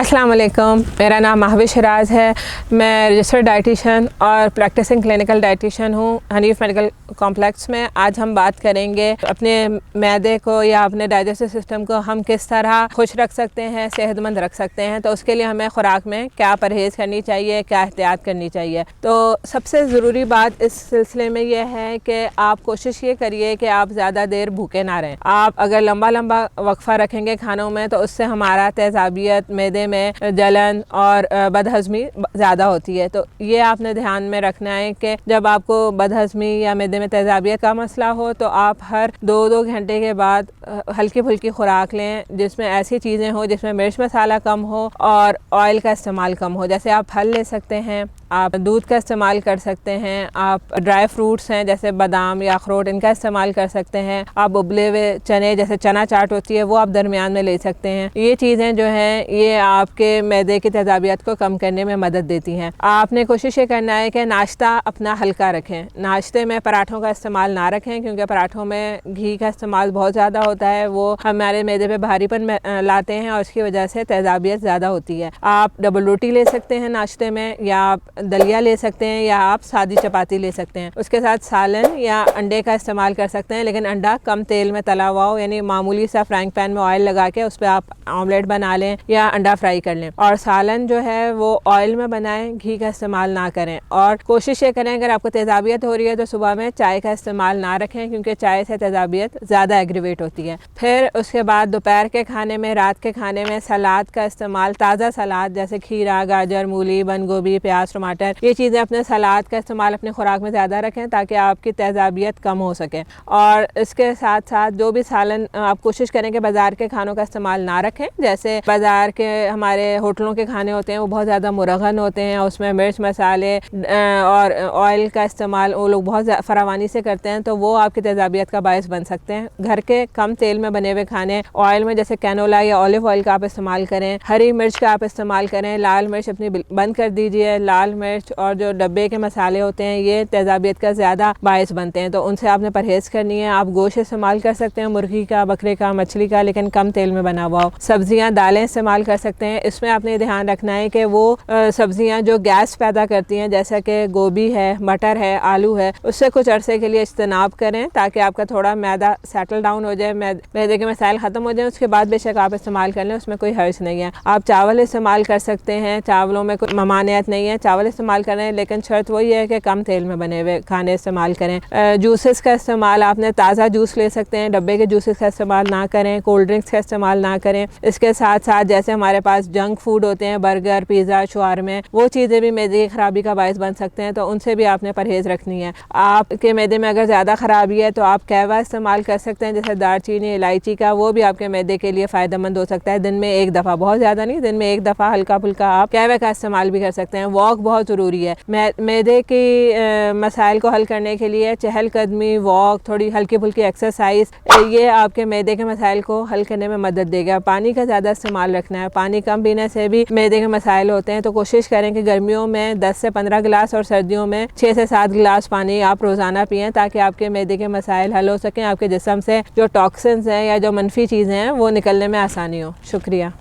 अस्सलाम वालेकुम, मेरा नाम महविश शिराज है। मैं रजिस्टर्ड डाइटिशियन और प्रैक्टिसिंग क्लिनिकल डाइटिशियन हूँ हनीफ मेडिकल कॉम्प्लेक्स में। आज हम बात करेंगे अपने मैदे को या अपने डाइजेस्टिव सिस्टम को हम किस तरह खुश रख सकते हैं, सेहतमंद रख सकते हैं। तो उसके लिए हमें ख़ुराक में क्या परहेज़ करनी चाहिए, क्या एहतियात करनी चाहिए। तो सबसे ज़रूरी बात इस सिलसिले में यह है कि आप कोशिश ये करिए कि आप ज़्यादा देर भूखे ना रहें। आप अगर लंबा लंबा वक्फ़ा रखेंगे खानों में तो उससे हमारा तेज़ाबियत, मैदे में जलन और बदहज़मी ज़्यादा होती है। तो ये आपने ध्यान में रखना है कि जब आपको बदहज़मी या मैदे में तेज़ाबियत का मसला हो तो आप हर 2-2 घंटे के बाद हल्की फुल्की खुराक लें, जिसमें ऐसी चीज़ें हो जिसमें मिर्च मसाला कम हो और ऑयल का इस्तेमाल कम हो। जैसे आप फल ले सकते हैं, आप दूध का इस्तेमाल कर सकते हैं, आप ड्राई फ्रूट्स हैं जैसे बादाम या अखरोट, इनका इस्तेमाल कर सकते हैं। आप उबले हुए चने जैसे चना चाट होती है वो आप दरमियान में ले सकते हैं। ये चीज़ें जो हैं ये आपके मैदे की तेज़ाबियत को कम करने में मदद देती हैं। आपने कोशिश ये करना है कि नाश्ता अपना हल्का रखें। नाश्ते में पराठों का इस्तेमाल ना रखें, क्योंकि पराठों में घी का इस्तेमाल बहुत ज़्यादा होता है। वो हमारे मैदे पे भारीपन लाते हैं और उसकी वजह से तेज़ाबियत ज़्यादा होती है। आप डबल रोटी ले सकते हैं नाश्ते में, या आप दलिया ले सकते हैं, या आप सादी चपाती ले सकते हैं। उसके साथ सालन या अंडे का इस्तेमाल कर सकते हैं, लेकिन अंडा कम तेल में तला हुआ हो, यानी मामूली सा फ्राइंग पैन में ऑयल लगा के उस पर आप ऑमलेट बना लें या अंडा फ्राई कर लें। और सालन जो है वो ऑयल में बनाएं, घी का इस्तेमाल ना करें। और कोशिश ये करें अगर आपको तेज़ाबियत हो रही है तो सुबह में चाय का इस्तेमाल ना रखें, क्योंकि चाय से तेज़ाबियत ज़्यादा एग्रीवेट होती है। फिर उसके बाद दोपहर के खाने में, रात के खाने में सलाद का इस्तेमाल, ताज़ा सलाद जैसे खीरा, गाजर, मूली, बंद गोभी, प्याज, टमाटर, ये चीज़ें अपने सलाद का इस्तेमाल अपनी खुराक में ज़्यादा रखें ताकि आपकी तेज़ाबियत कम हो सके। और इसके साथ साथ जो भी सालन आप कोशिश करें कि बाज़ार के खानों का इस्तेमाल ना रखें। जैसे बाज़ार के हमारे होटलों के खाने होते हैं वो बहुत ज़्यादा मुरगन होते हैं, उसमें मिर्च मसाले और ऑयल का इस्तेमाल वो लोग बहुत फरावानी से करते हैं, तो वो आपकी तेज़ाबियत का बायस बन सकते हैं। घर के कम तेल में बने हुए खाने, ऑयल में जैसे कैनोला या ऑलिव ऑयल का आप इस्तेमाल करें, हरी मिर्च का आप इस्तेमाल करें, लाल मिर्च अपनी बंद कर दीजिए। लाल मिर्च और जो डब्बे के मसाले होते हैं ये तेज़ाबियत का ज़्यादा बायस बनते हैं, तो उनसे आपने परहेज़ करनी है। आप गोश्त इस्तेमाल कर सकते हैं, मुर्गी का, बकरे का, मछली का, लेकिन कम तेल में बना हुआ हो। सब्जियां, दालें इस्तेमाल कर सकते हैं। इसमें आपने ध्यान रखना है कि वो सब्जियां जो गैस पैदा करती हैं, जैसा कि गोभी है, मटर है, आलू है, उससे कुछ अरसे के लिए इज्तनाब करें ताकि आपका थोड़ा मैदा सेटल डाउन हो जाए, मैदे के मसाइल ख़त्म हो जाए। उसके बाद बेशक आप इस्तेमाल कर लें, उसमें कोई हर्ज नहीं है। आप चावल इस्तेमाल कर सकते हैं, चावलों में कोई ममानियत नहीं है, चावल इस्तेमाल करें, लेकिन शर्त वही है कि कम तेल में बने हुए खाने इस्तेमाल करें। जूसेस का इस्तेमाल, आपने ताज़ा जूस ले सकते हैं, डब्बे के जूसेस का इस्तेमाल ना करें, कोल्ड ड्रिंक्स का इस्तेमाल ना करें। इसके साथ साथ जैसे हमारे पास जंक फूड होते हैं, बर्गर, पिज़्ज़ा, शवारमे, वो चीज़ें भी मैदे की ख़राबी का बायस बन सकते हैं, तो उनसे भी आपने परहेज़ रखनी है। आपके मैदे में अगर ज़्यादा ख़राबी है तो आप कहवा इस्तेमाल कर सकते हैं, जैसे दालचीनी, इलायची का, वो भी आपके मैदे के लिए फ़ायदेमंद हो सकता है। दिन में एक दफ़ा, बहुत ज़्यादा नहीं, दिन में एक दफ़ा हल्का फुल्का आप कहवे का इस्तेमाल भी कर सकते हैं। वॉक बहुत ज़रूरी है मैदे की मसाइल को हल करने के लिए। चहलकदमी, वॉक, थोड़ी हल्की फुल्की एक्सरसाइज, ये आपके मैदे के मसाइल को हल करने में मदद देगा। पानी का ज़्यादा इस्तेमाल रखना है, पानी कम पीने से भी मैदे के मसाइल होते हैं, तो कोशिश करें कि गर्मियों में 10 से 15 गिलास और सर्दियों में 6 से 7 गिलास पानी आप रोज़ाना पिएँ ताकि आपके मैदे के मसाइल हल हो सकें, आपके जिस्म से जो टॉक्सिन्स हैं या जो मनफी चीज़ें हैं वो निकलने में आसानी हो। शुक्रिया।